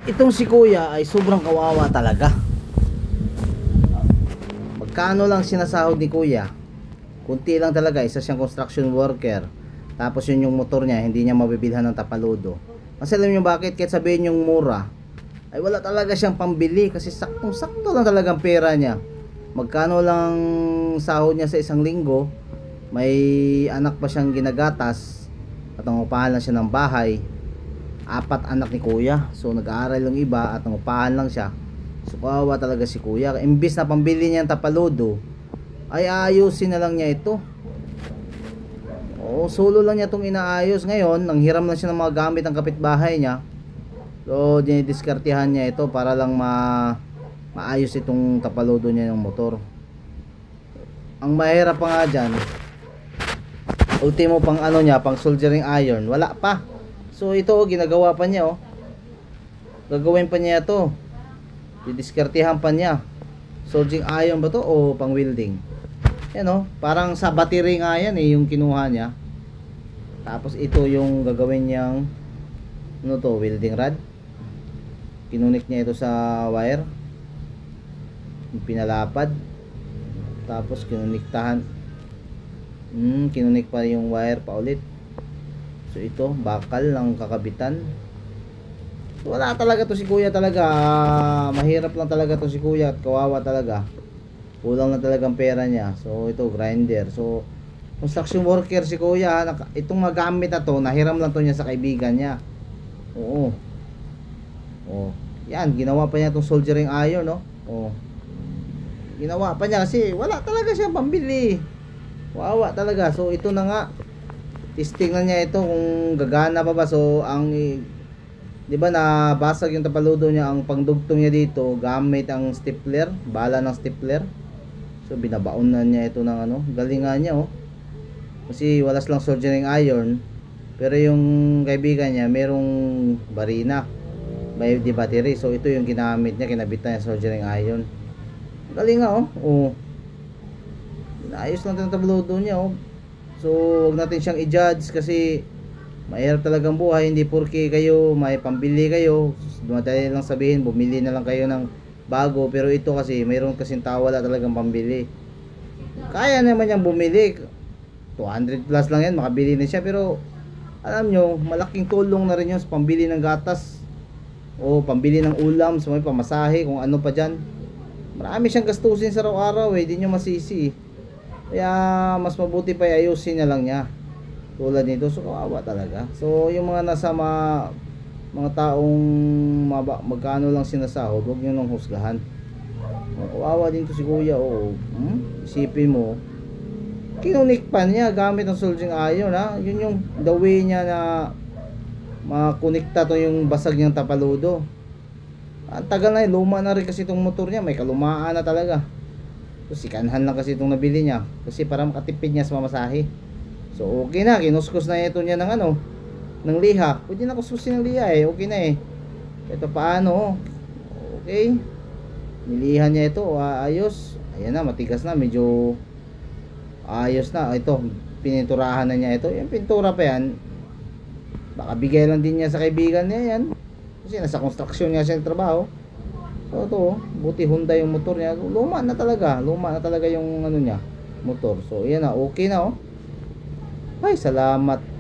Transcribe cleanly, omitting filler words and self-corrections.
Itong si kuya ay sobrang kawawa talaga. Magkano lang sinasahod ni kuya? Kunti lang talaga, isa siyang construction worker. Tapos yun yung motor niya, hindi niya mabibilhan ng tapaludo. Kasi alam niyo bakit? Kahit sabihin yung mura, ay wala talaga siyang pambili kasi saktong sakto lang talagang pera niya. Magkano lang sahod niya sa isang linggo, may anak pa siyang ginagatas at nangupahan lang siya ng bahay. 4 anak ni kuya, so nag-aaral yung iba at nangupahan lang siya. So kawawa talaga si kuya. Imbis na pambili niya ng tapaludo, ay aayusin na lang niya ito. Oo, solo lang niya itong inaayos. Ngayon, nanghiram lang siya ng mga gamit ng kapitbahay niya. So dinidiskartehan niya ito para lang maayos itong tapaludo niya ng motor. Ang mahirap pa nga dyan, ultimo pang ano niya, pang soldering iron, wala pa. So ito ginagawa pa niya gagawin pa niya ito, didiskartehan pa niya. Soldering iron ba to o pang welding? Yan parang sa battery nga yan yung kinuha niya. Tapos ito yung gagawin niyang ano to, welding rod. Kinunik niya ito sa wire, yung pinalapad. Tapos kinuniktahan, kinunik pa yung wire pa ulit. So ito, bakal lang kakabitan. So, wala talaga to si kuya talaga. Mahirap lang talaga to si kuya at kawawa talaga. Kulang na talagang pera niya. So ito, grinder. So construction worker si kuya. Itong magamit na to, nahiram lang to niya sa kaibigan niya. Oo. Oh, yan, ginawa pa niya itong soldering iron, no? Oh. Ginawa pa niya kasi wala talaga siyang pambili. Wawa talaga. So ito na nga, testing na niya ito kung gagana pa ba. So ang di ba nabasag yung tapaludo niya, ang pangdugtong niya dito gamit ang stapler, bala ng stapler. So binabaon na niya ito ng ano, galingan niya kasi walas lang soldering iron, pero yung kaibigan niya merong barina, may di battery. So ito yung ginamit niya, kinabitan niya soldering iron. Galing nga ayos lang ng tapaludo niya So huwag natin siyang i-judge kasi mahirap talagang buhay. Hindi porke kayo may pambili kayo, madali lang sabihin bumili na lang kayo ng bago. Pero ito kasi mayroon kasing tao wala talagang pambili. Kaya naman niyang bumili, 200 plus lang yan, makabili na siya. Pero alam nyo, malaking tulong na rin yun sa pambili ng gatas o pambili ng ulam, sa may pamasahe, kung ano pa dyan. Marami siyang gastusin sa araw-araw di nyo masisi. Kaya mas mabuti pa ayusin na lang niya tulad nito. So kawawa talaga. So yung mga nasa mga taong magkano lang sinasahod, huwag nyo nang husgahan. Kawawa din to si kuya. Isipin mo, kinunik pa niya gamit ng soldering iron yun yung the way niya na makonekta to yung basag niyang tapaludo. Ang tagal na luma na rin kasi itong motor niya, may kalumaan na talaga. So sikanhan lang kasi itong nabili niya kasi para makatipid niya sa mamasahe. So okay na, kinuskus na ito niya ng ng liha. Pwede na kuskusin ng liha okay na Ito paano okay, nilihan niya ito, ayos. Ayan na, matigas na, medyo ayos na. Ito, pininturahan na niya ito. Yung pintura pa yan, baka bigay lang din niya sa kaibigan niya yan kasi nasa construction niya siya ng trabaho. So ito, buti Honda yung motor niya. Luma na talaga yung ano niya, motor. So yan okay na Ay, salamat.